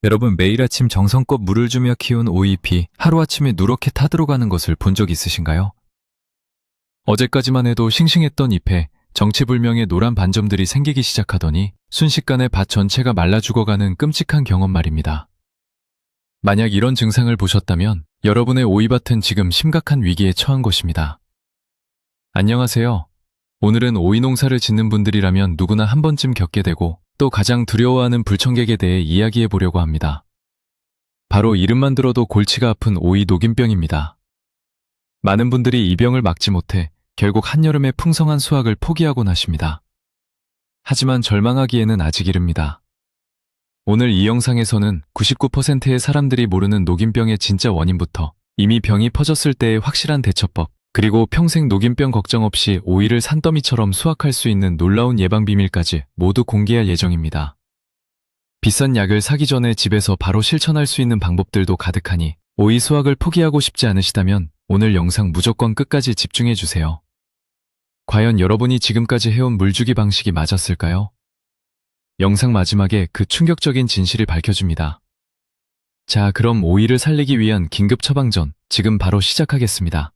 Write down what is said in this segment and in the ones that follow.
여러분 매일 아침 정성껏 물을 주며 키운 오이잎이 하루아침에 누렇게 타들어가는 것을 본 적 있으신가요? 어제까지만 해도 싱싱했던 잎에 정체불명의 노란 반점들이 생기기 시작하더니 순식간에 밭 전체가 말라 죽어가는 끔찍한 경험 말입니다. 만약 이런 증상을 보셨다면 여러분의 오이밭은 지금 심각한 위기에 처한 것입니다. 안녕하세요. 오늘은 오이 농사를 짓는 분들이라면 누구나 한 번쯤 겪게 되고 또 가장 두려워하는 불청객에 대해 이야기해 보려고 합니다. 바로 이름만 들어도 골치가 아픈 오이 녹임병입니다. 많은 분들이 이 병을 막지 못해 결국 한여름의 풍성한 수확을 포기하곤 하십니다. 하지만 절망하기에는 아직 이릅니다. 오늘 이 영상에서는 99%의 사람들이 모르는 녹임병의 진짜 원인부터 이미 병이 퍼졌을 때의 확실한 대처법, 그리고 평생 녹임병 걱정 없이 오이를 산더미처럼 수확할 수 있는 놀라운 예방 비밀까지 모두 공개할 예정입니다. 비싼 약을 사기 전에 집에서 바로 실천할 수 있는 방법들도 가득하니 오이 수확을 포기하고 싶지 않으시다면 오늘 영상 무조건 끝까지 집중해주세요. 과연 여러분이 지금까지 해온 물주기 방식이 맞았을까요? 영상 마지막에 그 충격적인 진실을 밝혀줍니다. 자, 그럼 오이를 살리기 위한 긴급 처방전 지금 바로 시작하겠습니다.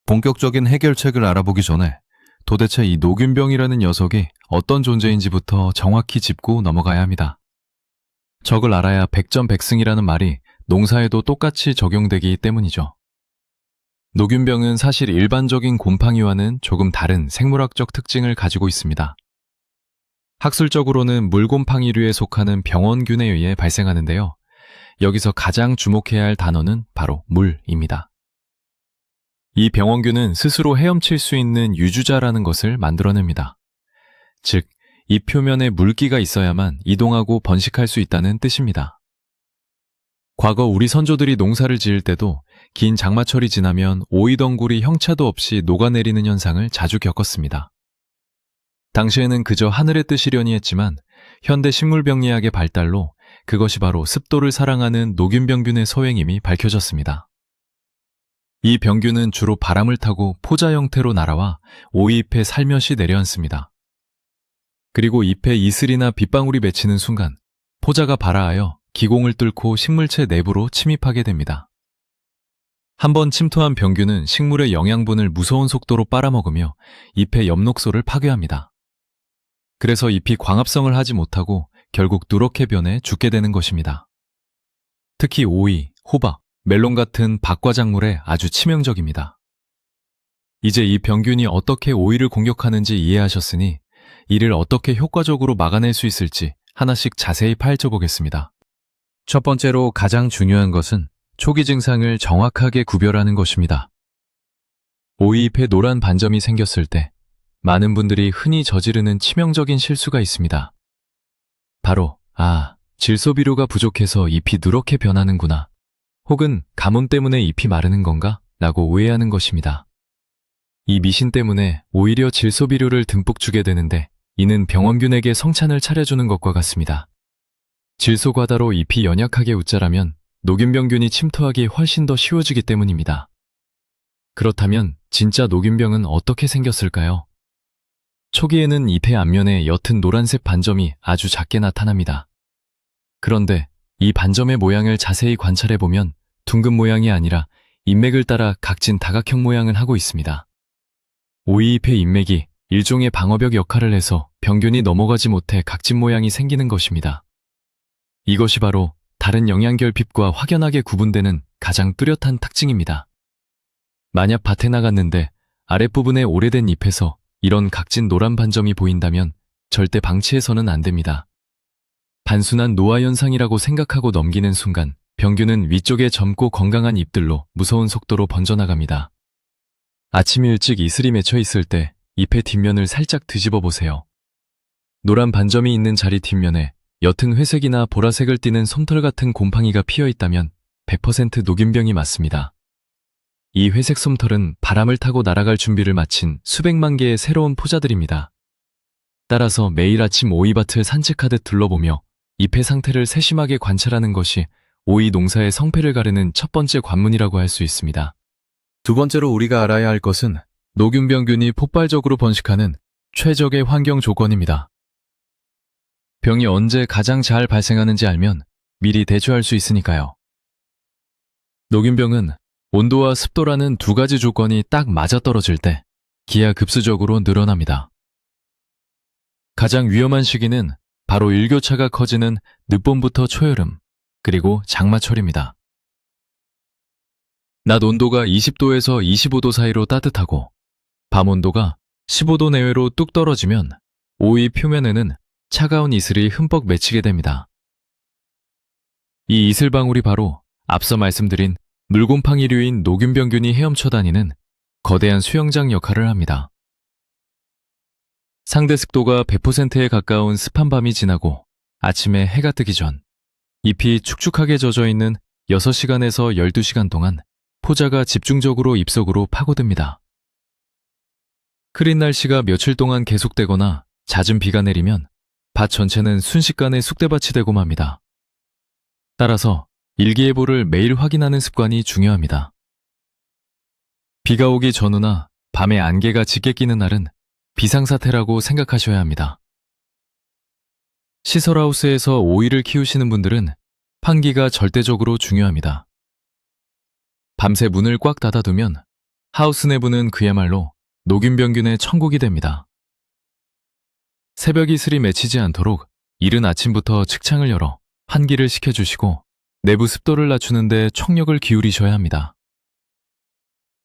본격적인 해결책을 알아보기 전에 도대체 이 녹균병이라는 녀석이 어떤 존재인지부터 정확히 짚고 넘어가야 합니다. 적을 알아야 백전백승이라는 말이 농사에도 똑같이 적용되기 때문이죠. 녹균병은 사실 일반적인 곰팡이와는 조금 다른 생물학적 특징을 가지고 있습니다. 학술적으로는 물곰팡이류에 속하는 병원균에 의해 발생하는데요. 여기서 가장 주목해야 할 단어는 바로 물입니다. 이 병원균은 스스로 헤엄칠 수 있는 유주자라는 것을 만들어냅니다. 즉, 이 표면에 물기가 있어야만 이동하고 번식할 수 있다는 뜻입니다. 과거 우리 선조들이 농사를 지을 때도 긴 장마철이 지나면 오이 덩굴이 형차도 없이 녹아내리는 현상을 자주 겪었습니다. 당시에는 그저 하늘의 뜻이려니 했지만 현대 식물병리학의 발달로 그것이 바로 습도를 사랑하는 녹균병균의 서행임이 밝혀졌습니다. 이 병균은 주로 바람을 타고 포자 형태로 날아와 오이잎에 살며시 내려앉습니다. 그리고 잎에 이슬이나 빗방울이 맺히는 순간 포자가 발아하여 기공을 뚫고 식물체 내부로 침입하게 됩니다. 한번 침투한 병균은 식물의 영양분을 무서운 속도로 빨아먹으며 잎의 엽록소를 파괴합니다. 그래서 잎이 광합성을 하지 못하고 결국 누렇게 변해 죽게 되는 것입니다. 특히 오이, 호박, 멜론 같은 박과작물에 아주 치명적입니다. 이제 이 병균이 어떻게 오이를 공격하는지 이해하셨으니 이를 어떻게 효과적으로 막아낼 수 있을지 하나씩 자세히 파헤쳐 보겠습니다. 첫 번째로 가장 중요한 것은 초기 증상을 정확하게 구별하는 것입니다. 오이잎에 노란 반점이 생겼을 때 많은 분들이 흔히 저지르는 치명적인 실수가 있습니다. 바로 질소비료가 부족해서 잎이 누렇게 변하는구나. 혹은 가뭄 때문에 잎이 마르는 건가? 라고 오해하는 것입니다. 이 미신 때문에 오히려 질소비료를 듬뿍 주게 되는데 이는 병원균에게 성찬을 차려주는 것과 같습니다. 질소 과다로 잎이 연약하게 웃자라면 녹균병균이 침투하기 훨씬 더 쉬워지기 때문입니다. 그렇다면 진짜 녹균병은 어떻게 생겼을까요? 초기에는 잎의 앞면에 옅은 노란색 반점이 아주 작게 나타납니다. 그런데 이 반점의 모양을 자세히 관찰해보면 둥근 모양이 아니라 잎맥을 따라 각진 다각형 모양을 하고 있습니다. 오이잎의 잎맥이 일종의 방어벽 역할을 해서 병균이 넘어가지 못해 각진 모양이 생기는 것입니다. 이것이 바로 다른 영양결핍과 확연하게 구분되는 가장 뚜렷한 특징입니다. 만약 밭에 나갔는데 아랫부분에 오래된 잎에서 이런 각진 노란 반점이 보인다면 절대 방치해서는 안 됩니다. 단순한 노화 현상이라고 생각하고 넘기는 순간 병균은 위쪽에 젊고 건강한 잎들로 무서운 속도로 번져나갑니다. 아침 일찍 이슬이 맺혀 있을 때 잎의 뒷면을 살짝 뒤집어 보세요. 노란 반점이 있는 자리 뒷면에 옅은 회색이나 보라색을 띠는 솜털 같은 곰팡이가 피어 있다면 100% 녹균병이 맞습니다. 이 회색 솜털은 바람을 타고 날아갈 준비를 마친 수백만 개의 새로운 포자들입니다. 따라서 매일 아침 오이밭을 산책하듯 둘러보며 잎의 상태를 세심하게 관찰하는 것이 오이 농사의 성패를 가르는 첫 번째 관문이라고 할 수 있습니다. 두 번째로 우리가 알아야 할 것은 녹균병균이 폭발적으로 번식하는 최적의 환경 조건입니다. 병이 언제 가장 잘 발생하는지 알면 미리 대처할 수 있으니까요. 녹균병은 온도와 습도라는 두 가지 조건이 딱 맞아떨어질 때 기하급수적으로 늘어납니다. 가장 위험한 시기는 바로 일교차가 커지는 늦봄부터 초여름, 그리고 장마철입니다. 낮 온도가 20도에서 25도 사이로 따뜻하고 밤 온도가 15도 내외로 뚝 떨어지면 오이 표면에는 차가운 이슬이 흠뻑 맺히게 됩니다. 이 이슬방울이 바로 앞서 말씀드린 물곰팡이류인 녹균병균이 헤엄쳐 다니는 거대한 수영장 역할을 합니다. 상대 습도가 100%에 가까운 습한 밤이 지나고 아침에 해가 뜨기 전 잎이 축축하게 젖어 있는 6시간에서 12시간 동안 포자가 집중적으로 잎속으로 파고듭니다. 흐린 날씨가 며칠 동안 계속되거나 잦은 비가 내리면 밭 전체는 순식간에 쑥대밭이 되고 맙니다. 따라서 일기예보를 매일 확인하는 습관이 중요합니다. 비가 오기 전후나 밤에 안개가 짙게 끼는 날은 비상사태라고 생각하셔야 합니다. 시설하우스에서 오이를 키우시는 분들은 환기가 절대적으로 중요합니다. 밤새 문을 꽉 닫아두면 하우스 내부는 그야말로 녹균병균의 천국이 됩니다. 새벽 이슬이 맺히지 않도록 이른 아침부터 측창을 열어 환기를 시켜주시고 내부 습도를 낮추는 데 총력을 기울이셔야 합니다.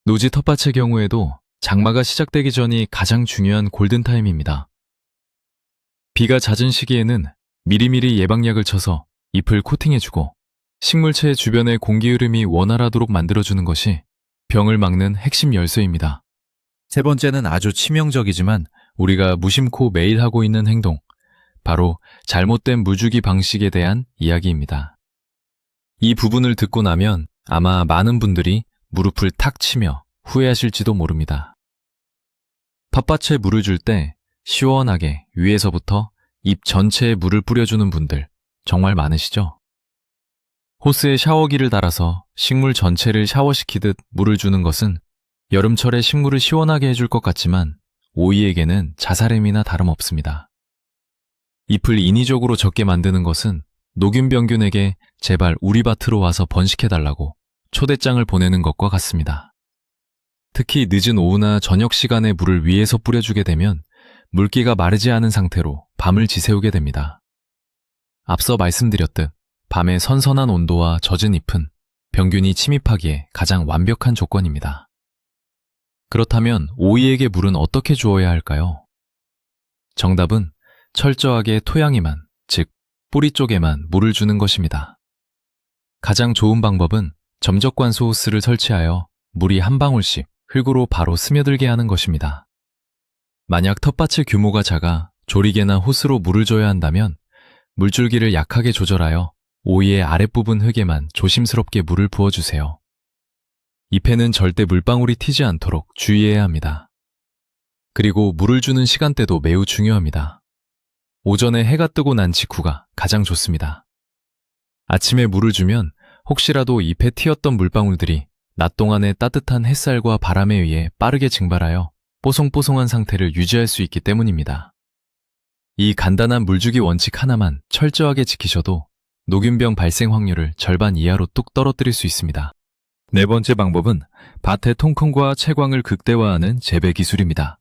노지 텃밭의 경우에도 장마가 시작되기 전이 가장 중요한 골든타임입니다. 비가 잦은 시기에는 미리미리 예방약을 쳐서 잎을 코팅해주고 식물체 주변의 공기 흐름이 원활하도록 만들어주는 것이 병을 막는 핵심 열쇠입니다. 세 번째는 아주 치명적이지만 우리가 무심코 매일 하고 있는 행동, 바로 잘못된 물주기 방식에 대한 이야기입니다. 이 부분을 듣고 나면 아마 많은 분들이 무릎을 탁 치며 후회하실지도 모릅니다. 텃밭에 물을 줄 때 시원하게 위에서부터 잎 전체에 물을 뿌려주는 분들 정말 많으시죠? 호스에 샤워기를 달아서 식물 전체를 샤워시키듯 물을 주는 것은 여름철에 식물을 시원하게 해줄 것 같지만 오이에게는 자살행위나 다름없습니다. 잎을 인위적으로 적게 만드는 것은 녹균병균에게 제발 우리 밭으로 와서 번식해달라고 초대장을 보내는 것과 같습니다. 특히 늦은 오후나 저녁 시간에 물을 위에서 뿌려주게 되면 물기가 마르지 않은 상태로 밤을 지새우게 됩니다. 앞서 말씀드렸듯 밤의 선선한 온도와 젖은 잎은 병균이 침입하기에 가장 완벽한 조건입니다. 그렇다면 오이에게 물은 어떻게 주어야 할까요? 정답은 철저하게 토양에만, 즉 뿌리 쪽에만 물을 주는 것입니다. 가장 좋은 방법은 점적관수 호스를 설치하여 물이 한 방울씩 흙으로 바로 스며들게 하는 것입니다. 만약 텃밭의 규모가 작아 조리개나 호스로 물을 줘야 한다면 물줄기를 약하게 조절하여 오이의 아랫부분 흙에만 조심스럽게 물을 부어주세요. 잎에는 절대 물방울이 튀지 않도록 주의해야 합니다. 그리고 물을 주는 시간대도 매우 중요합니다. 오전에 해가 뜨고 난 직후가 가장 좋습니다. 아침에 물을 주면 혹시라도 잎에 튀었던 물방울들이 낮 동안의 따뜻한 햇살과 바람에 의해 빠르게 증발하여 뽀송뽀송한 상태를 유지할 수 있기 때문입니다. 이 간단한 물주기 원칙 하나만 철저하게 지키셔도 녹균병 발생 확률을 절반 이하로 뚝 떨어뜨릴 수 있습니다. 네 번째 방법은 밭의 통풍과 채광을 극대화하는 재배 기술입니다.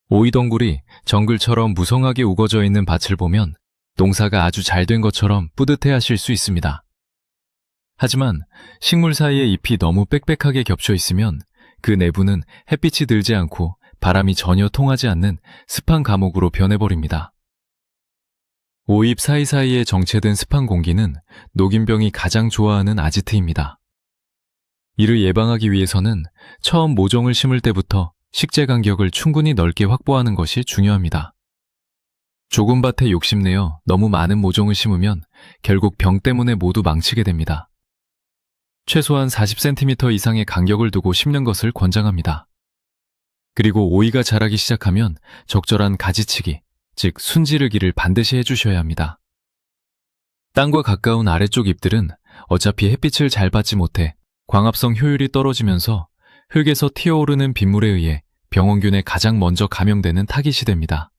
오이덩굴이 정글처럼 무성하게 우거져 있는 밭을 보면 농사가 아주 잘 된 것처럼 뿌듯해하실 수 있습니다. 하지만 식물 사이에 잎이 너무 빽빽하게 겹쳐 있으면 그 내부는 햇빛이 들지 않고 바람이 전혀 통하지 않는 습한 감옥으로 변해버립니다. 오잎 사이사이에 정체된 습한 공기는 녹균병이 가장 좋아하는 아지트입니다. 이를 예방하기 위해서는 처음 모종을 심을 때부터 식재 간격을 충분히 넓게 확보하는 것이 중요합니다. 좁은 밭에 욕심내어 너무 많은 모종을 심으면 결국 병 때문에 모두 망치게 됩니다. 최소한 40cm 이상의 간격을 두고 심는 것을 권장합니다. 그리고 오이가 자라기 시작하면 적절한 가지치기, 즉 순지르기를 반드시 해주셔야 합니다. 땅과 가까운 아래쪽 잎들은 어차피 햇빛을 잘 받지 못해 광합성 효율이 떨어지면서 흙에서 튀어오르는 빗물에 의해 병원균에 가장 먼저 감염되는 타깃이 됩니다.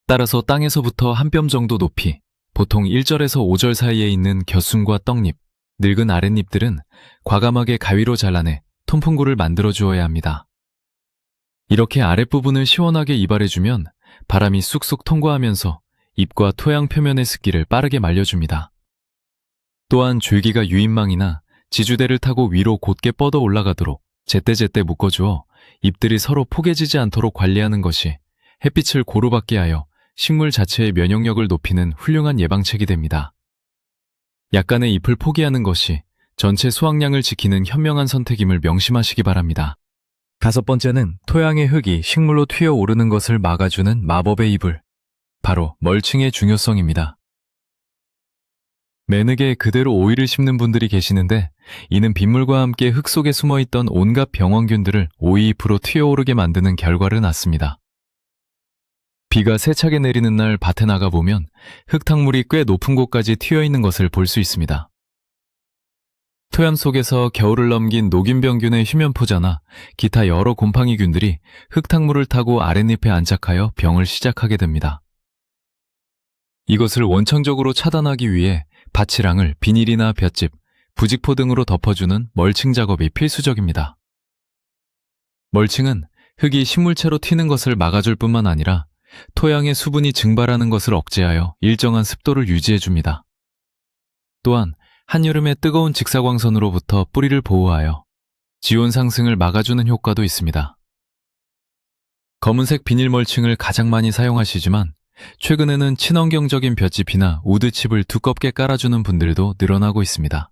따라서 땅에서부터 한 뼘 정도 높이 보통 1절에서 5절 사이에 있는 겨순과 떡잎, 늙은 아랫잎들은 과감하게 가위로 잘라내 통풍구를 만들어 주어야 합니다. 이렇게 아랫부분을 시원하게 이발해주면 바람이 쑥쑥 통과하면서 잎과 토양 표면의 습기를 빠르게 말려줍니다. 또한 줄기가 유인망이나 지주대를 타고 위로 곧게 뻗어 올라가도록 제때제때 묶어주어 잎들이 서로 포개지지 않도록 관리하는 것이 햇빛을 고루 받게 하여 식물 자체의 면역력을 높이는 훌륭한 예방책이 됩니다. 약간의 잎을 포기하는 것이 전체 수확량을 지키는 현명한 선택임을 명심하시기 바랍니다. 5번째는 토양의 흙이 식물로 튀어오르는 것을 막아주는 마법의 이불, 바로 멀칭의 중요성입니다. 매너게 그대로 오이를 심는 분들이 계시는데 이는 빗물과 함께 흙 속에 숨어있던 온갖 병원균들을 오이 잎으로 튀어오르게 만드는 결과를 낳습니다. 비가 세차게 내리는 날 밭에 나가보면 흙탕물이 꽤 높은 곳까지 튀어있는 것을 볼 수 있습니다. 토양 속에서 겨울을 넘긴 녹균병균의 휴면포자나 기타 여러 곰팡이균들이 흙탕물을 타고 아랫잎에 안착하여 병을 시작하게 됩니다. 이것을 원천적으로 차단하기 위해 밭이랑을 비닐이나 볏짚, 부직포 등으로 덮어주는 멀칭 작업이 필수적입니다. 멀칭은 흙이 식물체로 튀는 것을 막아줄 뿐만 아니라 토양의 수분이 증발하는 것을 억제하여 일정한 습도를 유지해줍니다. 또한 한여름의 뜨거운 직사광선으로부터 뿌리를 보호하여 지온 상승을 막아주는 효과도 있습니다. 검은색 비닐 멀칭을 가장 많이 사용하시지만 최근에는 친환경적인 볏짚이나 우드칩을 두껍게 깔아주는 분들도 늘어나고 있습니다.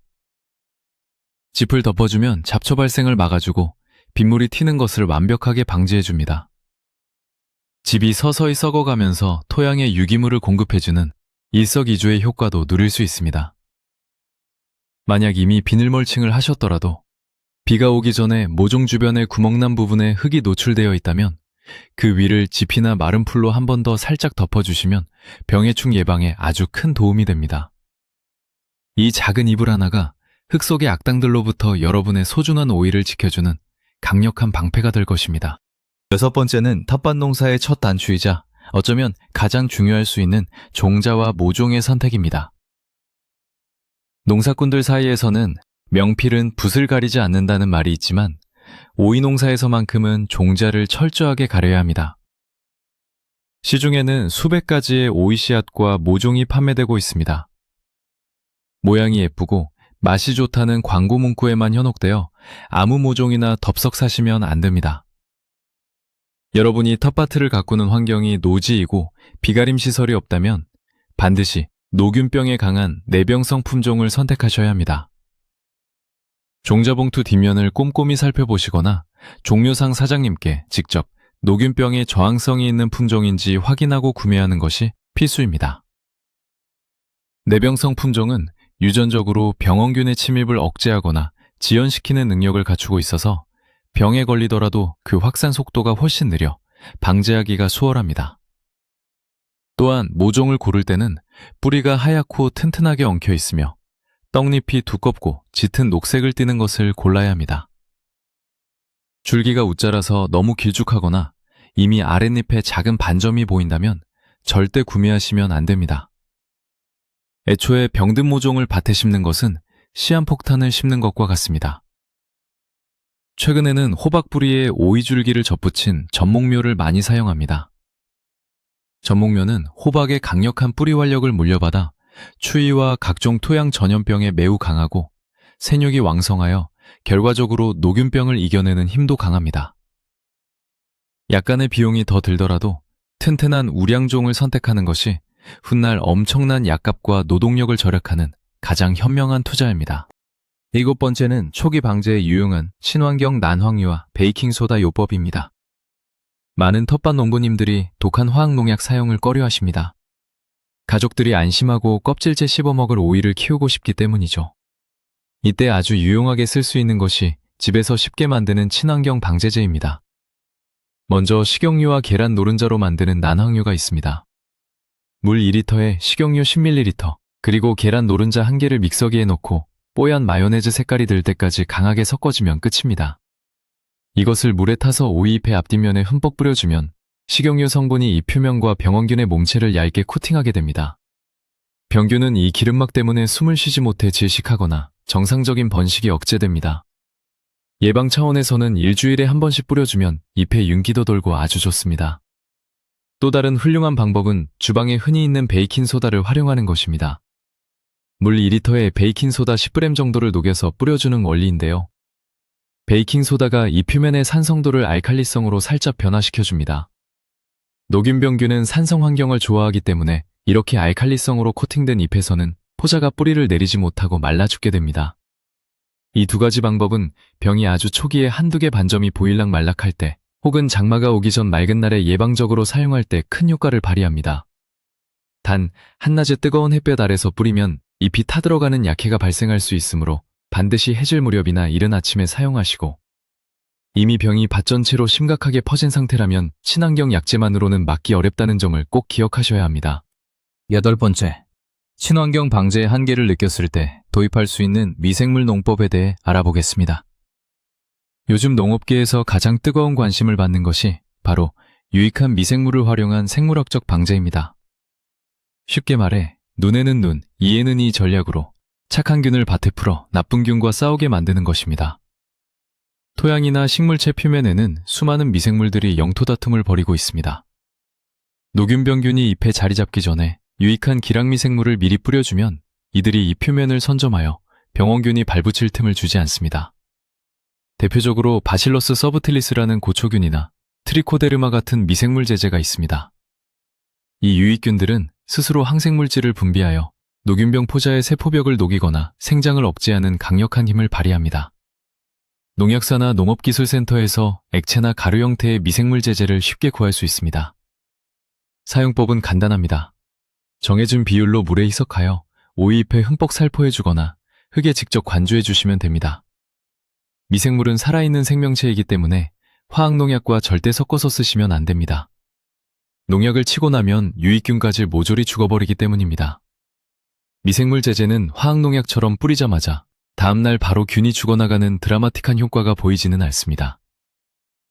짚을 덮어주면 잡초 발생을 막아주고 빗물이 튀는 것을 완벽하게 방지해줍니다. 짚이 서서히 썩어가면서 토양에 유기물을 공급해주는 일석이조의 효과도 누릴 수 있습니다. 만약 이미 비닐 멀칭을 하셨더라도 비가 오기 전에 모종 주변의 구멍난 부분에 흙이 노출되어 있다면 그 위를 짚이나 마른 풀로 한 번 더 살짝 덮어주시면 병해충 예방에 아주 큰 도움이 됩니다. 이 작은 이불 하나가 흙 속의 악당들로부터 여러분의 소중한 오이를 지켜주는 강력한 방패가 될 것입니다. 6번째는 텃밭 농사의 첫 단추이자 어쩌면 가장 중요할 수 있는 종자와 모종의 선택입니다. 농사꾼들 사이에서는 명필은 붓을 가리지 않는다는 말이 있지만 오이 농사에서만큼은 종자를 철저하게 가려야 합니다. 시중에는 수백 가지의 오이 씨앗과 모종이 판매되고 있습니다. 모양이 예쁘고 맛이 좋다는 광고 문구에만 현혹되어 아무 모종이나 덥석 사시면 안 됩니다. 여러분이 텃밭을 가꾸는 환경이 노지이고 비가림 시설이 없다면 반드시 노균병에 강한 내병성 품종을 선택하셔야 합니다. 종자봉투 뒷면을 꼼꼼히 살펴보시거나 종묘상 사장님께 직접 노균병에 저항성이 있는 품종인지 확인하고 구매하는 것이 필수입니다. 내병성 품종은 유전적으로 병원균의 침입을 억제하거나 지연시키는 능력을 갖추고 있어서 병에 걸리더라도 그 확산 속도가 훨씬 느려 방제하기가 수월합니다. 또한 모종을 고를 때는 뿌리가 하얗고 튼튼하게 엉켜 있으며 떡잎이 두껍고 짙은 녹색을 띠는 것을 골라야 합니다. 줄기가 웃자라서 너무 길쭉하거나 이미 아랫잎에 작은 반점이 보인다면 절대 구매하시면 안 됩니다. 애초에 병든 모종을 밭에 심는 것은 시한폭탄을 심는 것과 같습니다. 최근에는 호박 뿌리에 오이줄기를 접붙인 전목묘를 많이 사용합니다. 전목묘는 호박의 강력한 뿌리 활력을 물려받아 추위와 각종 토양 전염병에 매우 강하고 생육이 왕성하여 결과적으로 노균병을 이겨내는 힘도 강합니다. 약간의 비용이 더 들더라도 튼튼한 우량종을 선택하는 것이 훗날 엄청난 약값과 노동력을 절약하는 가장 현명한 투자입니다. 7번째는 초기 방제에 유용한 친환경 난황유와 베이킹소다 요법입니다. 많은 텃밭 농부님들이 독한 화학농약 사용을 꺼려하십니다. 가족들이 안심하고 껍질째 씹어먹을 오이를 키우고 싶기 때문이죠. 이때 아주 유용하게 쓸 수 있는 것이 집에서 쉽게 만드는 친환경 방제제입니다. 먼저 식용유와 계란 노른자로 만드는 난황유가 있습니다. 물 2리터에 식용유 10ml, 그리고 계란 노른자 1개를 믹서기에 넣고 뽀얀 마요네즈 색깔이 들 때까지 강하게 섞어주면 끝입니다. 이것을 물에 타서 오이잎의 앞뒷면에 흠뻑 뿌려주면 식용유 성분이 잎 표면과 병원균의 몸체를 얇게 코팅하게 됩니다. 병균은 이 기름막 때문에 숨을 쉬지 못해 질식하거나 정상적인 번식이 억제됩니다. 예방 차원에서는 일주일에 한 번씩 뿌려주면 잎에 윤기도 돌고 아주 좋습니다. 또 다른 훌륭한 방법은 주방에 흔히 있는 베이킹소다를 활용하는 것입니다. 물 2리터에 베이킹소다 10g 정도를 녹여서 뿌려주는 원리인데요. 베이킹소다가 잎 표면의 산성도를 알칼리성으로 살짝 변화시켜줍니다. 녹균 병균은 산성 환경을 좋아하기 때문에 이렇게 알칼리성으로 코팅된 잎에서는 포자가 뿌리를 내리지 못하고 말라 죽게 됩니다. 이 두 가지 방법은 병이 아주 초기에 한두 개 반점이 보일락말락할 때 혹은 장마가 오기 전 맑은 날에 예방적으로 사용할 때 큰 효과를 발휘합니다. 단, 한낮에 뜨거운 햇볕 아래서 뿌리면 잎이 타들어가는 약해가 발생할 수 있으므로 반드시 해질 무렵이나 이른 아침에 사용하시고, 이미 병이 밭 전체로 심각하게 퍼진 상태라면 친환경 약재만으로는 막기 어렵다는 점을 꼭 기억하셔야 합니다. 8번째, 친환경 방제의 한계를 느꼈을 때 도입할 수 있는 미생물 농법에 대해 알아보겠습니다. 요즘 농업계에서 가장 뜨거운 관심을 받는 것이 바로 유익한 미생물을 활용한 생물학적 방제입니다. 쉽게 말해 눈에는 눈, 이에는 이 전략으로 착한 균을 밭에 풀어 나쁜 균과 싸우게 만드는 것입니다. 토양이나 식물체 표면에는 수많은 미생물들이 영토 다툼을 벌이고 있습니다. 녹균병균이 잎에 자리 잡기 전에 유익한 기량미생물을 미리 뿌려주면 이들이 잎 표면을 선점하여 병원균이 발붙일 틈을 주지 않습니다. 대표적으로 바실러스 서브틸리스라는 고초균이나 트리코데르마 같은 미생물 제제가 있습니다. 이 유익균들은 스스로 항생물질을 분비하여 녹균병 포자의 세포벽을 녹이거나 생장을 억제하는 강력한 힘을 발휘합니다. 농약사나 농업기술센터에서 액체나 가루 형태의 미생물 제제를 쉽게 구할 수 있습니다. 사용법은 간단합니다. 정해진 비율로 물에 희석하여 오이잎에 흠뻑 살포해주거나 흙에 직접 관주해주시면 됩니다. 미생물은 살아있는 생명체이기 때문에 화학농약과 절대 섞어서 쓰시면 안 됩니다. 농약을 치고 나면 유익균까지 모조리 죽어버리기 때문입니다. 미생물 제제는 화학농약처럼 뿌리자마자 다음날 바로 균이 죽어나가는 드라마틱한 효과가 보이지는 않습니다.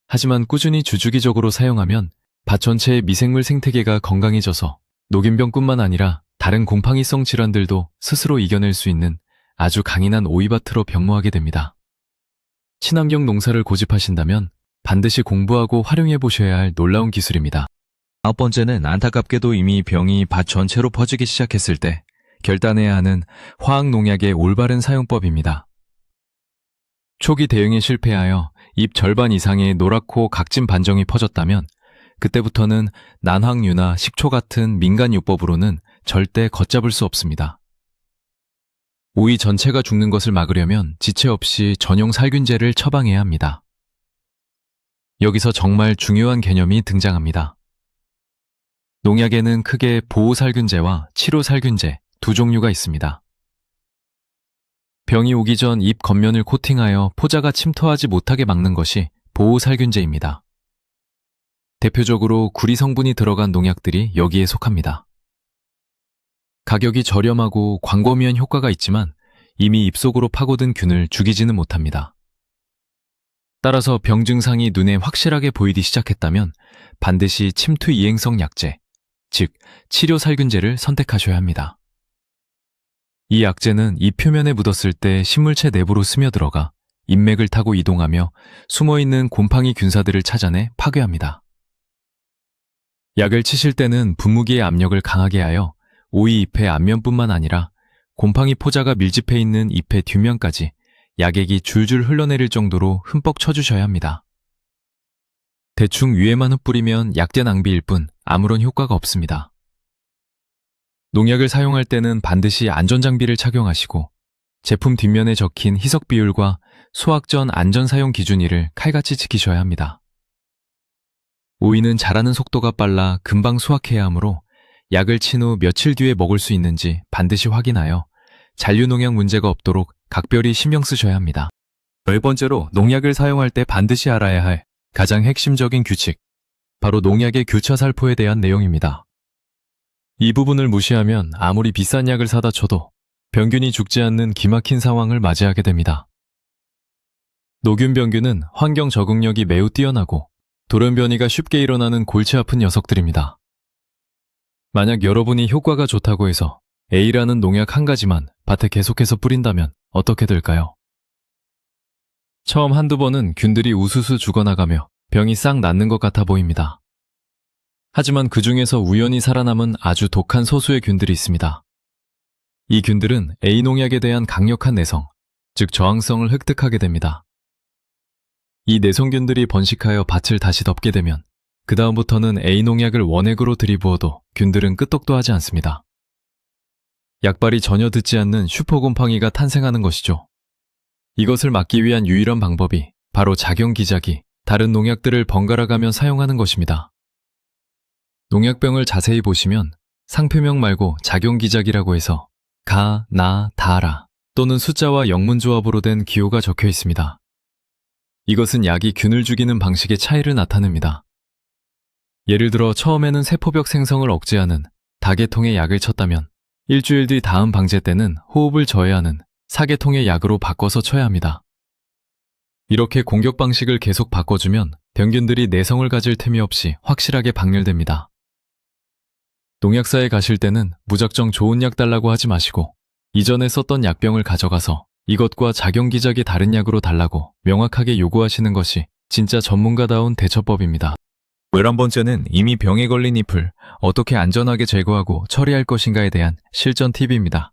하지만 꾸준히 주기적으로 사용하면 밭 전체의 미생물 생태계가 건강해져서 녹균병뿐만 아니라 다른 곰팡이성 질환들도 스스로 이겨낼 수 있는 아주 강인한 오이밭으로 변모하게 됩니다. 친환경 농사를 고집하신다면 반드시 공부하고 활용해 보셔야 할 놀라운 기술입니다. 9번째는 안타깝게도 이미 병이 밭 전체로 퍼지기 시작했을 때 결단해야 하는 화학농약의 올바른 사용법입니다. 초기 대응에 실패하여 잎 절반 이상의 노랗고 각진 반정이 퍼졌다면 그때부터는 난황류나 식초 같은 민간요법으로는 절대 걷잡을 수 없습니다. 오이 전체가 죽는 것을 막으려면 지체 없이 전용 살균제를 처방해야 합니다. 여기서 정말 중요한 개념이 등장합니다. 농약에는 크게 보호살균제와 치료살균제 두 종류가 있습니다. 병이 오기 전 잎 겉면을 코팅하여 포자가 침투하지 못하게 막는 것이 보호살균제입니다. 대표적으로 구리 성분이 들어간 농약들이 여기에 속합니다. 가격이 저렴하고 광범위한 효과가 있지만 이미 잎속으로 파고든 균을 죽이지는 못합니다. 따라서 병 증상이 눈에 확실하게 보이기 시작했다면 반드시 침투 이행성 약제, 즉 치료살균제를 선택하셔야 합니다. 이 약제는 잎 표면에 묻었을 때 식물체 내부로 스며들어가 잎맥을 타고 이동하며 숨어있는 곰팡이 균사들을 찾아내 파괴합니다. 약을 치실 때는 분무기의 압력을 강하게 하여 오이 잎의 앞면뿐만 아니라 곰팡이 포자가 밀집해 있는 잎의 뒷면까지 약액이 줄줄 흘러내릴 정도로 흠뻑 쳐주셔야 합니다. 대충 위에만 흩뿌리면 약재 낭비일 뿐 아무런 효과가 없습니다. 농약을 사용할 때는 반드시 안전장비를 착용하시고 제품 뒷면에 적힌 희석 비율과 수확 전 안전 사용 기준일을 칼같이 지키셔야 합니다. 오이는 자라는 속도가 빨라 금방 수확해야 하므로 약을 친 후 며칠 뒤에 먹을 수 있는지 반드시 확인하여 잔류농약 문제가 없도록 각별히 신경 쓰셔야 합니다. 10번째로 농약을 사용할 때 반드시 알아야 할 가장 핵심적인 규칙, 바로 농약의 교차 살포에 대한 내용입니다. 이 부분을 무시하면 아무리 비싼 약을 사다 쳐도 병균이 죽지 않는 기막힌 상황을 맞이하게 됩니다. 녹균 병균은 환경 적응력이 매우 뛰어나고 돌연변이가 쉽게 일어나는 골치 아픈 녀석들입니다. 만약 여러분이 효과가 좋다고 해서 A라는 농약 한 가지만 밭에 계속해서 뿌린다면 어떻게 될까요? 처음 한두 번은 균들이 우수수 죽어나가며 병이 싹 낫는 것 같아 보입니다. 하지만 그 중에서 우연히 살아남은 아주 독한 소수의 균들이 있습니다. 이 균들은 A 농약에 대한 강력한 내성, 즉 저항성을 획득하게 됩니다. 이 내성균들이 번식하여 밭을 다시 덮게 되면 그 다음부터는 A 농약을 원액으로 들이부어도 균들은 끄떡도 하지 않습니다. 약발이 전혀 듣지 않는 슈퍼곰팡이가 탄생하는 것이죠. 이것을 막기 위한 유일한 방법이 바로 작용기작이 다른 농약들을 번갈아 가며 사용하는 것입니다. 농약병을 자세히 보시면 상표명 말고 작용기작이라고 해서 가, 나, 다라 또는 숫자와 영문조합으로 된 기호가 적혀 있습니다. 이것은 약이 균을 죽이는 방식의 차이를 나타냅니다. 예를 들어 처음에는 세포벽 생성을 억제하는 다계통의 약을 쳤다면 일주일 뒤 다음 방제 때는 호흡을 저해하는 사계통의 약으로 바꿔서 쳐야 합니다. 이렇게 공격 방식을 계속 바꿔주면 병균들이 내성을 가질 틈이 없이 확실하게 박멸됩니다. 농약사에 가실 때는 무작정 좋은 약 달라고 하지 마시고 이전에 썼던 약병을 가져가서 이것과 작용기작이 다른 약으로 달라고 명확하게 요구하시는 것이 진짜 전문가다운 대처법입니다. 11번째는 이미 병에 걸린 잎을 어떻게 안전하게 제거하고 처리할 것인가에 대한 실전 팁입니다.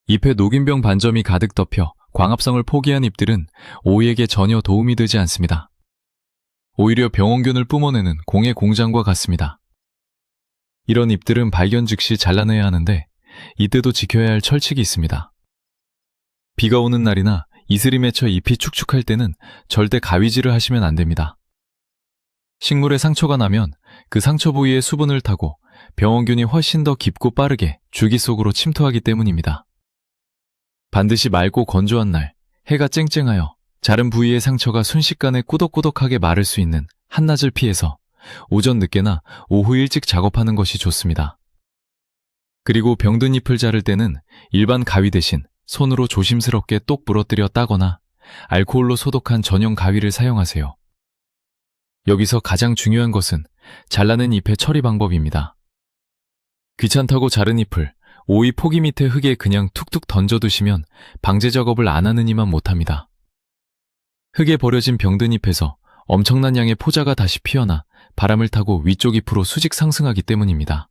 잎에 녹균병 반점이 가득 덮여 광합성을 포기한 잎들은 오이에게 전혀 도움이 되지 않습니다. 오히려 병원균을 뿜어내는 공의 공장과 같습니다. 이런 잎들은 발견 즉시 잘라내야 하는데 이때도 지켜야 할 철칙이 있습니다. 비가 오는 날이나 이슬이 맺혀 잎이 축축할 때는 절대 가위질을 하시면 안 됩니다. 식물에 상처가 나면 그 상처 부위에 수분을 타고 병원균이 훨씬 더 깊고 빠르게 줄기 속으로 침투하기 때문입니다. 반드시 맑고 건조한 날, 해가 쨍쨍하여 자른 부위의 상처가 순식간에 꾸덕꾸덕하게 마를 수 있는 한낮을 피해서 오전 늦게나 오후 일찍 작업하는 것이 좋습니다. 그리고 병든 잎을 자를 때는 일반 가위 대신 손으로 조심스럽게 똑 부러뜨려 따거나 알코올로 소독한 전용 가위를 사용하세요. 여기서 가장 중요한 것은 잘라낸 잎의 처리 방법입니다. 귀찮다고 자른 잎을 오이 포기 밑에 흙에 그냥 툭툭 던져두시면 방제 작업을 안 하는 이만 못합니다. 흙에 버려진 병든 잎에서 엄청난 양의 포자가 다시 피어나 바람을 타고 위쪽 잎으로 수직 상승하기 때문입니다.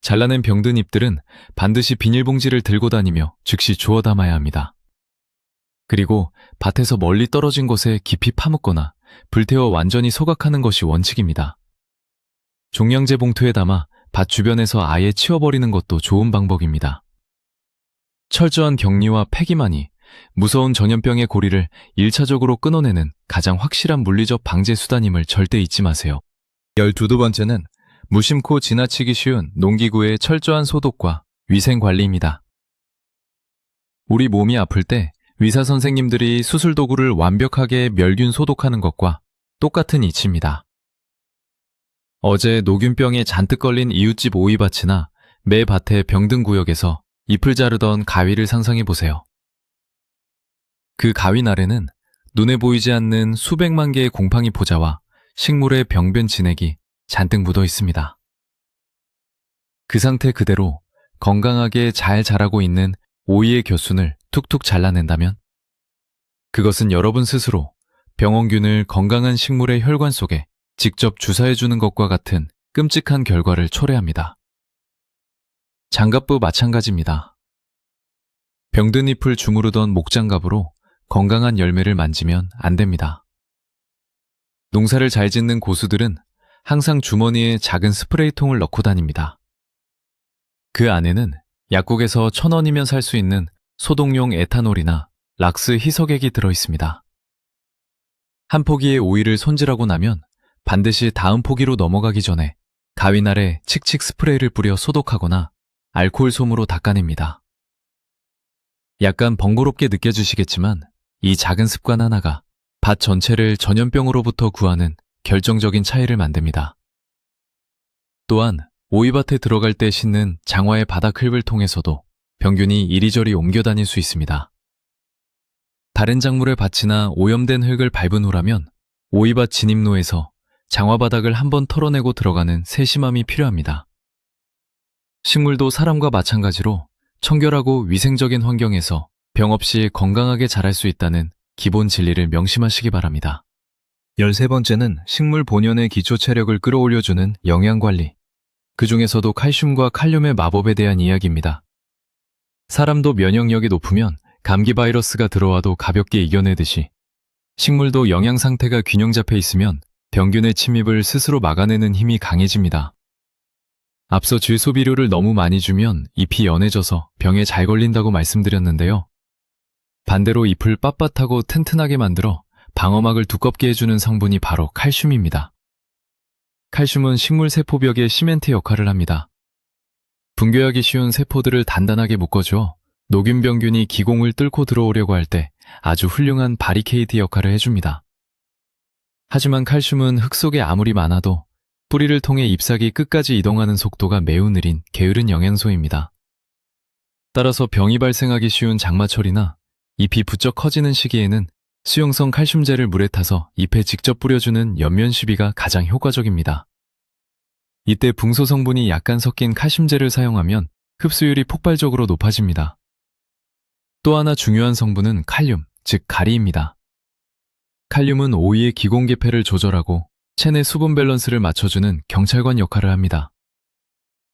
잘라낸 병든 잎들은 반드시 비닐봉지를 들고 다니며 즉시 주워 담아야 합니다. 그리고 밭에서 멀리 떨어진 곳에 깊이 파묻거나 불태워 완전히 소각하는 것이 원칙입니다. 종량제 봉투에 담아 밭 주변에서 아예 치워버리는 것도 좋은 방법입니다. 철저한 격리와 폐기만이 무서운 전염병의 고리를 1차적으로 끊어내는 가장 확실한 물리적 방제 수단임을 절대 잊지 마세요. 12번째는 무심코 지나치기 쉬운 농기구의 철저한 소독과 위생관리입니다. 우리 몸이 아플 때 의사 선생님들이 수술 도구를 완벽하게 멸균 소독하는 것과 똑같은 이치입니다. 어제 녹균병에 잔뜩 걸린 이웃집 오이밭이나 매 밭의 병든 구역에서 잎을 자르던 가위를 상상해 보세요. 그 가위 날에는 눈에 보이지 않는 수백만 개의 곰팡이 포자와 식물의 병변 진액이 잔뜩 묻어 있습니다. 그 상태 그대로 건강하게 잘 자라고 있는 오이의 겨순을 툭툭 잘라낸다면 그것은 여러분 스스로 병원균을 건강한 식물의 혈관 속에 직접 주사해주는 것과 같은 끔찍한 결과를 초래합니다. 장갑도 마찬가지입니다. 병든 잎을 주무르던 목장갑으로 건강한 열매를 만지면 안 됩니다. 농사를 잘 짓는 고수들은 항상 주머니에 작은 스프레이통을 넣고 다닙니다. 그 안에는 약국에서 1,000원이면 살 수 있는 소독용 에탄올이나 락스 희석액이 들어있습니다. 한 포기의 오이를 손질하고 나면 반드시 다음 포기로 넘어가기 전에 가위날에 칙칙 스프레이를 뿌려 소독하거나 알코올 솜으로 닦아냅니다. 약간 번거롭게 느껴지시겠지만 이 작은 습관 하나가 밭 전체를 전염병으로부터 구하는 결정적인 차이를 만듭니다. 또한 오이밭에 들어갈 때 씻는 장화의 바닥 흙을 통해서도 병균이 이리저리 옮겨 다닐 수 있습니다. 다른 작물의 밭이나 오염된 흙을 밟은 후라면 오이밭 진입로에서 장화 바닥을 한번 털어내고 들어가는 세심함이 필요합니다. 식물도 사람과 마찬가지로 청결하고 위생적인 환경에서 병 없이 건강하게 자랄 수 있다는 기본 진리를 명심하시기 바랍니다. 13번째는 식물 본연의 기초 체력을 끌어올려주는 영양관리. 그 중에서도 칼슘과 칼륨의 마법에 대한 이야기입니다. 사람도 면역력이 높으면 감기 바이러스가 들어와도 가볍게 이겨내듯이 식물도 영양 상태가 균형 잡혀 있으면 병균의 침입을 스스로 막아내는 힘이 강해집니다. 앞서 질 소비료를 너무 많이 주면 잎이 연해져서 병에 잘 걸린다고 말씀드렸는데요. 반대로 잎을 빳빳하고 튼튼하게 만들어 방어막을 두껍게 해주는 성분이 바로 칼슘입니다. 칼슘은 식물 세포벽의 시멘트 역할을 합니다. 붕괴하기 쉬운 세포들을 단단하게 묶어줘 녹균병균이 기공을 뚫고 들어오려고 할 때 아주 훌륭한 바리케이드 역할을 해줍니다. 하지만 칼슘은 흙 속에 아무리 많아도 뿌리를 통해 잎사귀 끝까지 이동하는 속도가 매우 느린 게으른 영양소입니다. 따라서 병이 발생하기 쉬운 장마철이나 잎이 부쩍 커지는 시기에는 수용성 칼슘제를 물에 타서 잎에 직접 뿌려주는 연면시비가 가장 효과적입니다. 이때 붕소 성분이 약간 섞인 칼슘제를 사용하면 흡수율이 폭발적으로 높아집니다. 또 하나 중요한 성분은 칼륨, 즉 가리입니다. 칼륨은 오이의 기공개폐를 조절하고 체내 수분 밸런스를 맞춰주는 경찰관 역할을 합니다.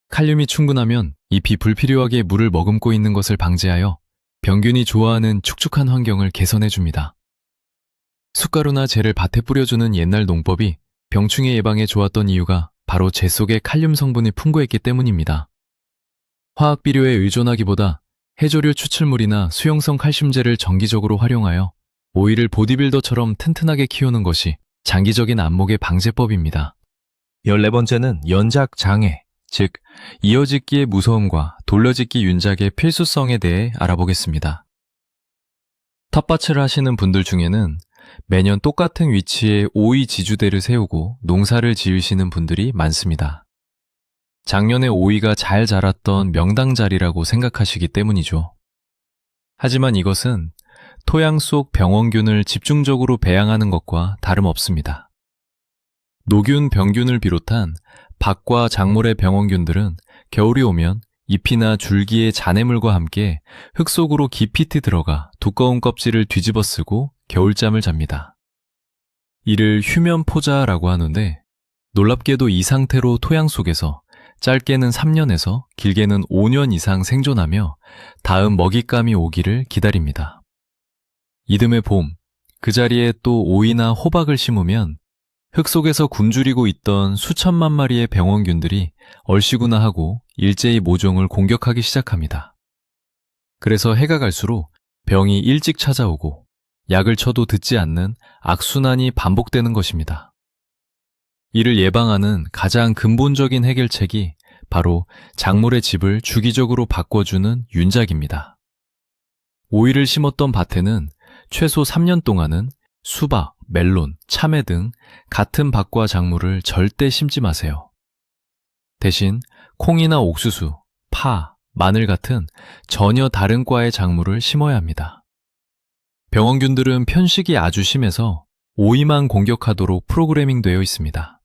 칼륨이 충분하면 잎이 불필요하게 물을 머금고 있는 것을 방지하여 병균이 좋아하는 축축한 환경을 개선해줍니다. 숟가루나 젤을 밭에 뿌려주는 옛날 농법이 병충해 예방에 좋았던 이유가 바로 재 속에 칼륨 성분이 풍부했기 때문입니다. 화학 비료에 의존하기보다 해조류 추출물이나 수용성 칼슘제를 정기적으로 활용하여 오이를 보디빌더처럼 튼튼하게 키우는 것이 장기적인 안목의 방제법입니다. 14번째는 연작 장애, 즉 이어짓기의 무서움과 돌려짓기 윤작의 필수성에 대해 알아보겠습니다. 텃밭을 하시는 분들 중에는 매년 똑같은 위치에 오이 지주대를 세우고 농사를 지으시는 분들이 많습니다. 작년에 오이가 잘 자랐던 명당 자리라고 생각하시기 때문이죠. 하지만 이것은 토양 속 병원균을 집중적으로 배양하는 것과 다름없습니다. 노균, 병균을 비롯한 밭과 작물의 병원균들은 겨울이 오면 잎이나 줄기의 잔해물과 함께 흙 속으로 깊이 들어가 두꺼운 껍질을 뒤집어 쓰고 겨울잠을 잡니다. 이를 휴면포자라고 하는데 놀랍게도 이 상태로 토양 속에서 짧게는 3년에서 길게는 5년 이상 생존하며 다음 먹잇감이 오기를 기다립니다. 이듬해 봄, 그 자리에 또 오이나 호박을 심으면 흙 속에서 굶주리고 있던 수천만 마리의 병원균들이 얼씨구나 하고 일제히 모종을 공격하기 시작합니다. 그래서 해가 갈수록 병이 일찍 찾아오고 약을 쳐도 듣지 않는 악순환이 반복되는 것입니다. 이를 예방하는 가장 근본적인 해결책이 바로 작물의 집을 주기적으로 바꿔주는 윤작입니다. 오이를 심었던 밭에는 최소 3년 동안은 수박, 멜론, 참외 등 같은 밭과 작물을 절대 심지 마세요. 대신 콩이나 옥수수, 파, 마늘 같은 전혀 다른 과의 작물을 심어야 합니다. 병원균들은 편식이 아주 심해서 오이만 공격하도록 프로그래밍 되어 있습니다.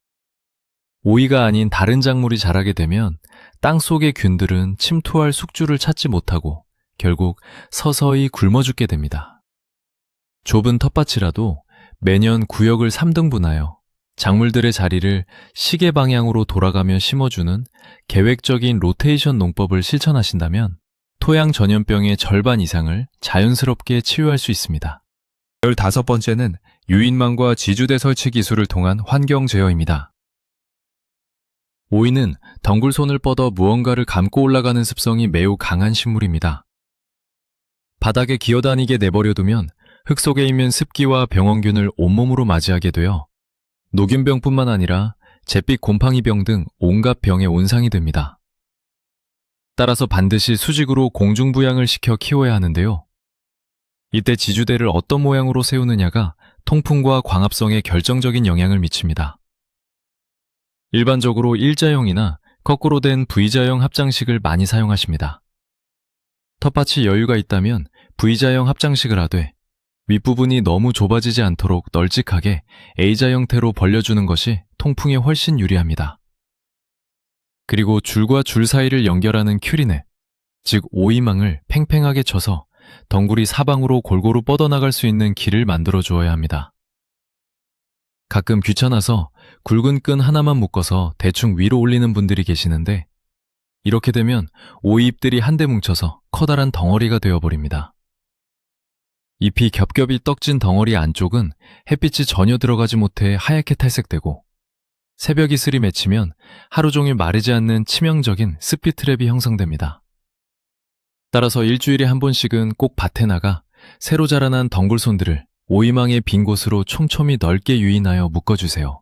오이가 아닌 다른 작물이 자라게 되면 땅 속의 균들은 침투할 숙주를 찾지 못하고 결국 서서히 굶어 죽게 됩니다. 좁은 텃밭이라도 매년 구역을 3등분하여 작물들의 자리를 시계 방향으로 돌아가며 심어주는 계획적인 로테이션 농법을 실천하신다면 토양 전염병의 절반 이상을 자연스럽게 치유할 수 있습니다. 15번째는 유인망과 지주대 설치 기술을 통한 환경 제어입니다. 오이는 덩굴손을 뻗어 무언가를 감고 올라가는 습성이 매우 강한 식물입니다. 바닥에 기어다니게 내버려두면 흙 속에 있는 습기와 병원균을 온몸으로 맞이하게 되어 노균병뿐만 아니라 잿빛 곰팡이병 등 온갖 병의 온상이 됩니다. 따라서 반드시 수직으로 공중부양을 시켜 키워야 하는데요. 이때 지주대를 어떤 모양으로 세우느냐가 통풍과 광합성에 결정적인 영향을 미칩니다. 일반적으로 일자형이나 거꾸로 된 V자형 합장식을 많이 사용하십니다. 텃밭이 여유가 있다면 V자형 합장식을 하되 윗부분이 너무 좁아지지 않도록 널찍하게 A자 형태로 벌려주는 것이 통풍에 훨씬 유리합니다. 그리고 줄과 줄 사이를 연결하는 큐리넷, 즉 오이망을 팽팽하게 쳐서 덩굴이 사방으로 골고루 뻗어나갈 수 있는 길을 만들어 주어야 합니다. 가끔 귀찮아서 굵은 끈 하나만 묶어서 대충 위로 올리는 분들이 계시는데 이렇게 되면 오이잎들이 한데 뭉쳐서 커다란 덩어리가 되어버립니다. 잎이 겹겹이 떡진 덩어리 안쪽은 햇빛이 전혀 들어가지 못해 하얗게 탈색되고 새벽 이슬이 맺히면 하루 종일 마르지 않는 치명적인 습기 트랩이 형성됩니다. 따라서 일주일에 한 번씩은 꼭 밭에 나가 새로 자라난 덩굴손들을 오이망의 빈 곳으로 촘촘히 넓게 유인하여 묶어주세요.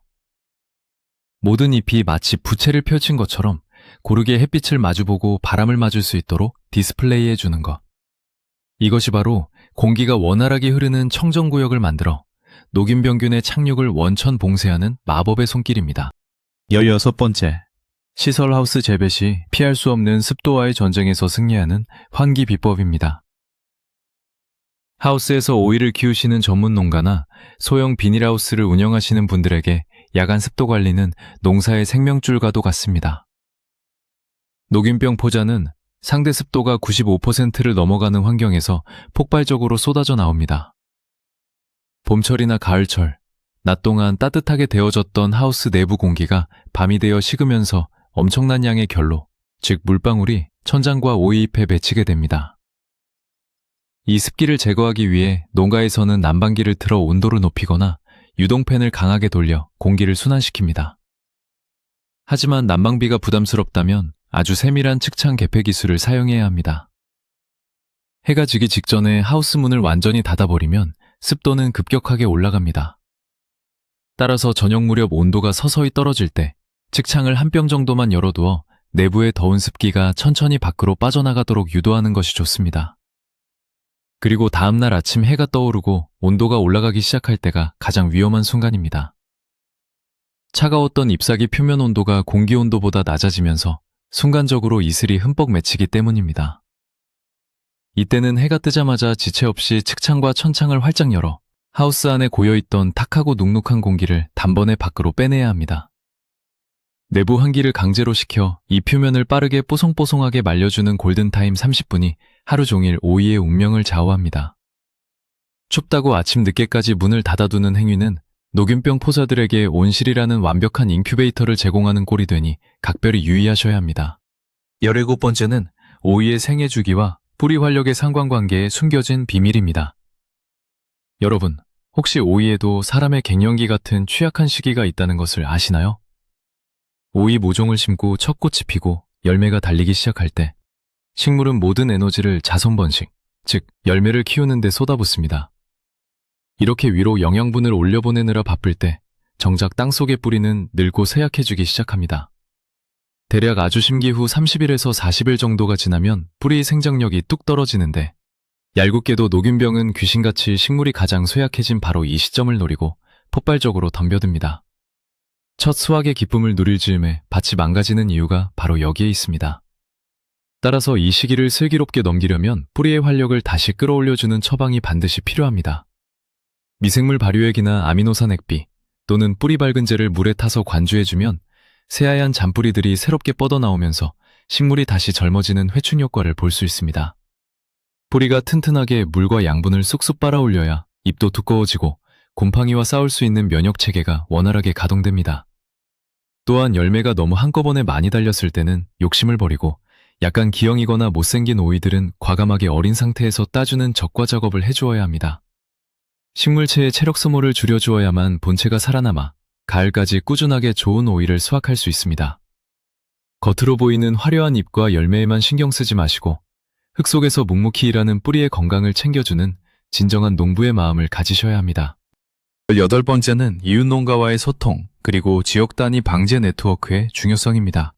모든 잎이 마치 부채를 펼친 것처럼 고르게 햇빛을 마주보고 바람을 맞을 수 있도록 디스플레이해 주는 것. 이것이 바로 공기가 원활하게 흐르는 청정구역을 만들어 녹균병균의 착륙을 원천 봉쇄하는 마법의 손길입니다. 16번째, 시설하우스 재배 시 피할 수 없는 습도와의 전쟁에서 승리하는 환기 비법입니다. 하우스에서 오이를 키우시는 전문 농가나 소형 비닐하우스를 운영하시는 분들에게 야간 습도 관리는 농사의 생명줄과도 같습니다. 녹균병 포자는 상대 습도가 95%를 넘어가는 환경에서 폭발적으로 쏟아져 나옵니다. 봄철이나 가을철, 낮 동안 따뜻하게 데워졌던 하우스 내부 공기가 밤이 되어 식으면서 엄청난 양의 결로, 즉 물방울이 천장과 오이잎에 맺히게 됩니다. 이 습기를 제거하기 위해 농가에서는 난방기를 틀어 온도를 높이거나 유동팬을 강하게 돌려 공기를 순환시킵니다. 하지만 난방비가 부담스럽다면 아주 세밀한 측창 개폐 기술을 사용해야 합니다. 해가 지기 직전에 하우스 문을 완전히 닫아버리면 습도는 급격하게 올라갑니다. 따라서 저녁 무렵 온도가 서서히 떨어질 때 측창을 한 뼘 정도만 열어두어 내부의 더운 습기가 천천히 밖으로 빠져나가도록 유도하는 것이 좋습니다. 그리고 다음날 아침 해가 떠오르고 온도가 올라가기 시작할 때가 가장 위험한 순간입니다. 차가웠던 잎사귀 표면 온도가 공기 온도보다 낮아지면서 순간적으로 이슬이 흠뻑 맺히기 때문입니다. 이때는 해가 뜨자마자 지체 없이 측창과 천창을 활짝 열어 하우스 안에 고여있던 탁하고 눅눅한 공기를 단번에 밖으로 빼내야 합니다. 내부 환기를 강제로 시켜 이 표면을 빠르게 뽀송뽀송하게 말려주는 골든타임 30분이 하루 종일 오이의 운명을 좌우합니다. 춥다고 아침 늦게까지 문을 닫아두는 행위는 녹균병 포자들에게 온실이라는 완벽한 인큐베이터를 제공하는 꼴이 되니 각별히 유의하셔야 합니다. 17번째는 오이의 생애 주기와 뿌리 활력의 상관관계에 숨겨진 비밀입니다. 여러분, 혹시 오이에도 사람의 갱년기 같은 취약한 시기가 있다는 것을 아시나요? 오이 모종을 심고 첫 꽃이 피고 열매가 달리기 시작할 때 식물은 모든 에너지를 자손 번식, 즉 열매를 키우는 데 쏟아붓습니다. 이렇게 위로 영양분을 올려보내느라 바쁠 때 정작 땅속의 뿌리는 늙고 쇠약해지기 시작합니다. 대략 아주 심기 후 30일에서 40일 정도가 지나면 뿌리의 생장력이 뚝 떨어지는데 얄궂게도 녹균병은 귀신같이 식물이 가장 쇠약해진 바로 이 시점을 노리고 폭발적으로 덤벼듭니다. 첫 수확의 기쁨을 누릴 즈음에 밭이 망가지는 이유가 바로 여기에 있습니다. 따라서 이 시기를 슬기롭게 넘기려면 뿌리의 활력을 다시 끌어올려주는 처방이 반드시 필요합니다. 미생물 발효액이나 아미노산 액비 또는 뿌리 밝은제를 물에 타서 관주해주면 새하얀 잔뿌리들이 새롭게 뻗어나오면서 식물이 다시 젊어지는 회춘 효과를 볼 수 있습니다. 뿌리가 튼튼하게 물과 양분을 쑥쑥 빨아올려야 잎도 두꺼워지고 곰팡이와 싸울 수 있는 면역체계가 원활하게 가동됩니다. 또한 열매가 너무 한꺼번에 많이 달렸을 때는 욕심을 버리고 약간 기형이거나 못생긴 오이들은 과감하게 어린 상태에서 따주는 적과 작업을 해주어야 합니다. 식물체의 체력 소모를 줄여주어야만 본체가 살아남아 가을까지 꾸준하게 좋은 오이를 수확할 수 있습니다. 겉으로 보이는 화려한 잎과 열매에만 신경 쓰지 마시고 흙 속에서 묵묵히 일하는 뿌리의 건강을 챙겨주는 진정한 농부의 마음을 가지셔야 합니다. 18번째는 이웃농가와의 소통, 그리고 지역 단위 방제 네트워크의 중요성입니다.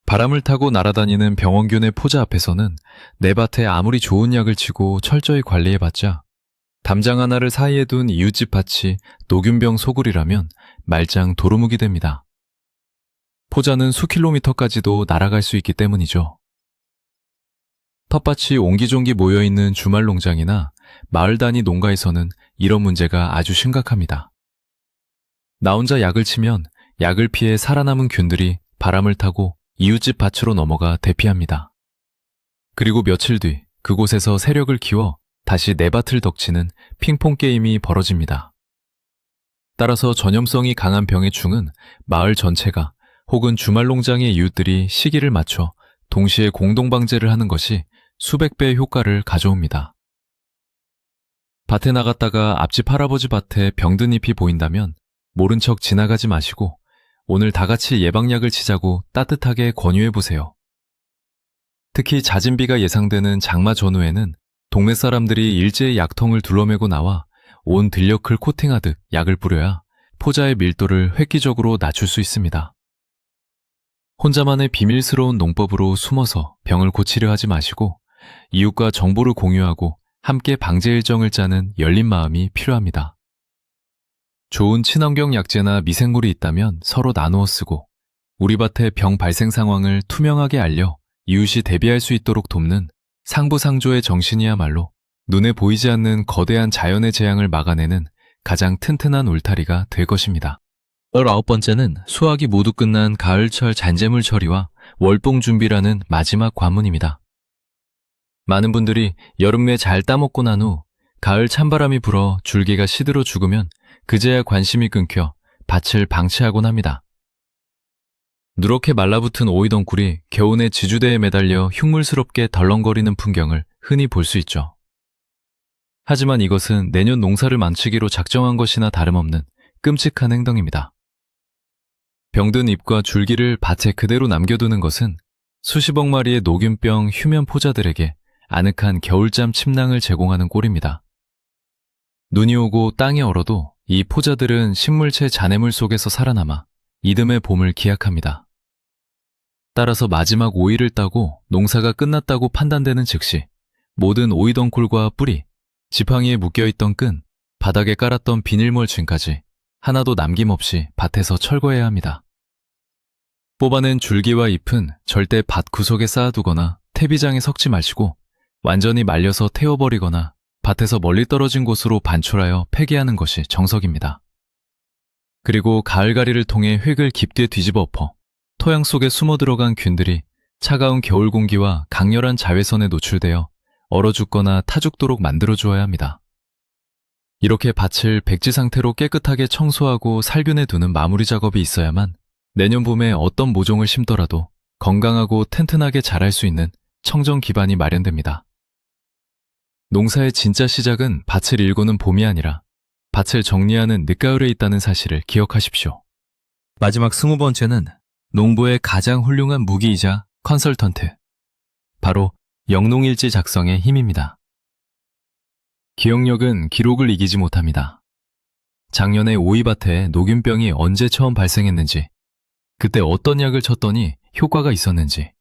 바람을 타고 날아다니는 병원균의 포자 앞에서는 내 밭에 아무리 좋은 약을 치고 철저히 관리해봤자 담장 하나를 사이에 둔 이웃집 밭이 녹균병 소굴이라면 말짱 도루묵이 됩니다. 포자는 수킬로미터까지도 날아갈 수 있기 때문이죠. 텃밭이 옹기종기 모여있는 주말 농장이나 마을 단위 농가에서는 이런 문제가 아주 심각합니다. 나 혼자 약을 치면 약을 피해 살아남은 균들이 바람을 타고 이웃집 밭으로 넘어가 대피합니다. 그리고 며칠 뒤 그곳에서 세력을 키워 다시 내 밭을 덮치는 핑퐁 게임이 벌어집니다. 따라서 전염성이 강한 병의 충은 마을 전체가 혹은 주말 농장의 이웃들이 시기를 맞춰 동시에 공동방제를 하는 것이 수백 배의 효과를 가져옵니다. 밭에 나갔다가 앞집 할아버지 밭에 병든 잎이 보인다면 모른 척 지나가지 마시고 오늘 다 같이 예방약을 치자고 따뜻하게 권유해보세요. 특히 잦은 비가 예상되는 장마 전후에는 동네 사람들이 일제히 약통을 둘러매고 나와 온 들녘을 코팅하듯 약을 뿌려야 포자의 밀도를 획기적으로 낮출 수 있습니다. 혼자만의 비밀스러운 농법으로 숨어서 병을 고치려 하지 마시고 이웃과 정보를 공유하고 함께 방제 일정을 짜는 열린 마음이 필요합니다. 좋은 친환경 약재나 미생물이 있다면 서로 나누어 쓰고 우리 밭의 병 발생 상황을 투명하게 알려 이웃이 대비할 수 있도록 돕는 상부상조의 정신이야말로 눈에 보이지 않는 거대한 자연의 재앙을 막아내는 가장 튼튼한 울타리가 될 것입니다. 19번째는 수확이 모두 끝난 가을철 잔재물 처리와 월봉 준비라는 마지막 관문입니다. 많은 분들이 여름에 잘 따먹고 난 후 가을 찬바람이 불어 줄기가 시들어 죽으면 그제야 관심이 끊겨 밭을 방치하곤 합니다. 누렇게 말라붙은 오이덩굴이 겨우내 지주대에 매달려 흉물스럽게 덜렁거리는 풍경을 흔히 볼 수 있죠. 하지만 이것은 내년 농사를 망치기로 작정한 것이나 다름없는 끔찍한 행동입니다. 병든 잎과 줄기를 밭에 그대로 남겨두는 것은 수십억 마리의 녹균병 휴면 포자들에게 아늑한 겨울잠 침낭을 제공하는 꼴입니다. 눈이 오고 땅이 얼어도 이 포자들은 식물체 잔해물 속에서 살아남아 이듬해 봄을 기약합니다. 따라서 마지막 오이를 따고 농사가 끝났다고 판단되는 즉시 모든 오이덩굴과 뿌리, 지팡이에 묶여있던 끈, 바닥에 깔았던 비닐멀칭까지 하나도 남김없이 밭에서 철거해야 합니다. 뽑아낸 줄기와 잎은 절대 밭 구석에 쌓아두거나 퇴비장에 섞지 마시고 완전히 말려서 태워버리거나 밭에서 멀리 떨어진 곳으로 반출하여 폐기하는 것이 정석입니다. 그리고 가을가리를 통해 흙을 깊게 뒤집어 엎어 토양 속에 숨어 들어간 균들이 차가운 겨울 공기와 강렬한 자외선에 노출되어 얼어 죽거나 타 죽도록 만들어 주어야 합니다. 이렇게 밭을 백지 상태로 깨끗하게 청소하고 살균해 두는 마무리 작업이 있어야만 내년 봄에 어떤 모종을 심더라도 건강하고 튼튼하게 자랄 수 있는 청정 기반이 마련됩니다. 농사의 진짜 시작은 밭을 일구는 봄이 아니라 밭을 정리하는 늦가을에 있다는 사실을 기억하십시오. 마지막 20번째는 농부의 가장 훌륭한 무기이자 컨설턴트, 바로 영농일지 작성의 힘입니다. 기억력은 기록을 이기지 못합니다. 작년에 오이밭에 녹균병이 언제 처음 발생했는지, 그때 어떤 약을 쳤더니 효과가 있었는지,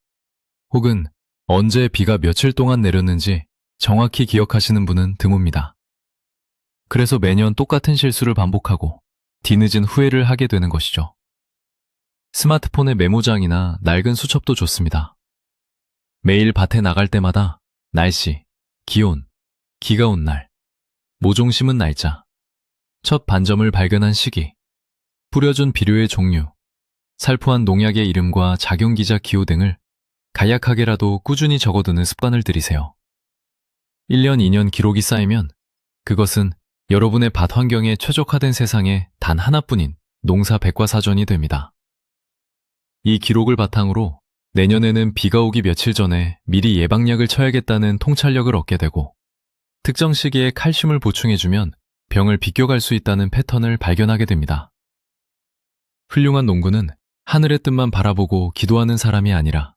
혹은 언제 비가 며칠 동안 내렸는지 정확히 기억하시는 분은 드뭅니다. 그래서 매년 똑같은 실수를 반복하고 뒤늦은 후회를 하게 되는 것이죠. 스마트폰의 메모장이나 낡은 수첩도 좋습니다. 매일 밭에 나갈 때마다 날씨, 기온, 기가 온 날, 모종 심은 날짜, 첫 반점을 발견한 시기, 뿌려준 비료의 종류, 살포한 농약의 이름과 작용기자 기호 등을 간략하게라도 꾸준히 적어두는 습관을 들이세요. 1년, 2년 기록이 쌓이면 그것은 여러분의 밭 환경에 최적화된 세상에 단 하나뿐인 농사 백과사전이 됩니다. 이 기록을 바탕으로 내년에는 비가 오기 며칠 전에 미리 예방약을 쳐야겠다는 통찰력을 얻게 되고 특정 시기에 칼슘을 보충해주면 병을 비껴갈 수 있다는 패턴을 발견하게 됩니다. 훌륭한 농구는 하늘의 뜻만 바라보고 기도하는 사람이 아니라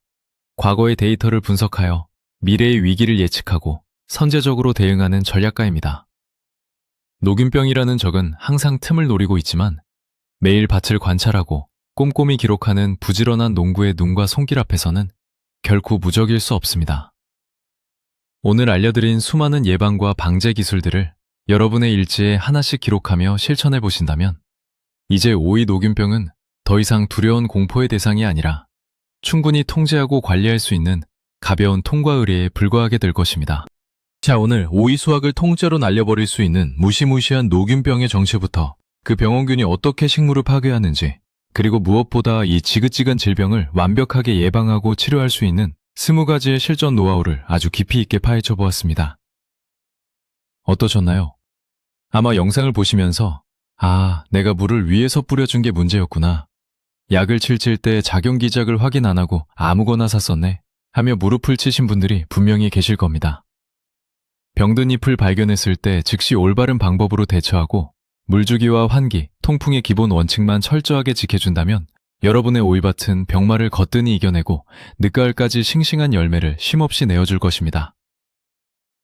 과거의 데이터를 분석하여 미래의 위기를 예측하고 선제적으로 대응하는 전략가입니다. 녹균병이라는 적은 항상 틈을 노리고 있지만 매일 밭을 관찰하고 꼼꼼히 기록하는 부지런한 농부의 눈과 손길 앞에서는 결코 무적일 수 없습니다. 오늘 알려드린 수많은 예방과 방제 기술들을 여러분의 일지에 하나씩 기록하며 실천해 보신다면 이제 오이 녹균병은 더 이상 두려운 공포의 대상이 아니라 충분히 통제하고 관리할 수 있는 가벼운 통과 의례에 불과하게 될 것입니다. 자, 오늘 오이 수확을 통째로 날려버릴 수 있는 무시무시한 녹균병의 정체부터 그 병원균이 어떻게 식물을 파괴하는지 그리고 무엇보다 이 지긋지긋한 질병을 완벽하게 예방하고 치료할 수 있는 20가지의 실전 노하우를 아주 깊이 있게 파헤쳐 보았습니다. 어떠셨나요? 아마 영상을 보시면서 내가 물을 위에서 뿌려준 게 문제였구나. 약을 칠 때 작용기작을 확인 안 하고 아무거나 샀었네. 하며 무릎을 치신 분들이 분명히 계실 겁니다. 병든 잎을 발견했을 때 즉시 올바른 방법으로 대처하고 물주기와 환기, 통풍의 기본 원칙만 철저하게 지켜준다면 여러분의 오이밭은 병마를 거뜬히 이겨내고 늦가을까지 싱싱한 열매를 쉼없이 내어줄 것입니다.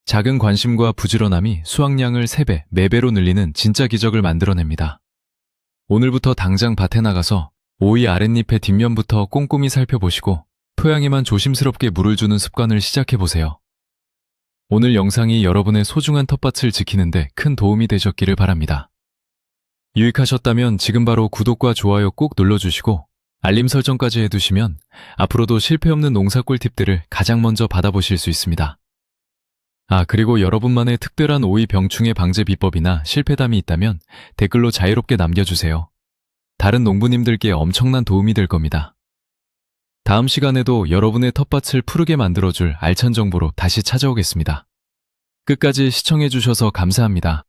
작은 관심과 부지런함이 수확량을 3배, 4배로 늘리는 진짜 기적을 만들어냅니다. 오늘부터 당장 밭에 나가서 오이 아랫잎의 뒷면부터 꼼꼼히 살펴보시고 토양에만 조심스럽게 물을 주는 습관을 시작해보세요. 오늘 영상이 여러분의 소중한 텃밭을 지키는데 큰 도움이 되셨기를 바랍니다. 유익하셨다면 지금 바로 구독과 좋아요 꼭 눌러주시고 알림 설정까지 해두시면 앞으로도 실패 없는 농사 꿀팁들을 가장 먼저 받아보실 수 있습니다. 그리고 여러분만의 특별한 오이 병충해 방제 비법이나 실패담이 있다면 댓글로 자유롭게 남겨주세요. 다른 농부님들께 엄청난 도움이 될 겁니다. 다음 시간에도 여러분의 텃밭을 푸르게 만들어줄 알찬 정보로 다시 찾아오겠습니다. 끝까지 시청해주셔서 감사합니다.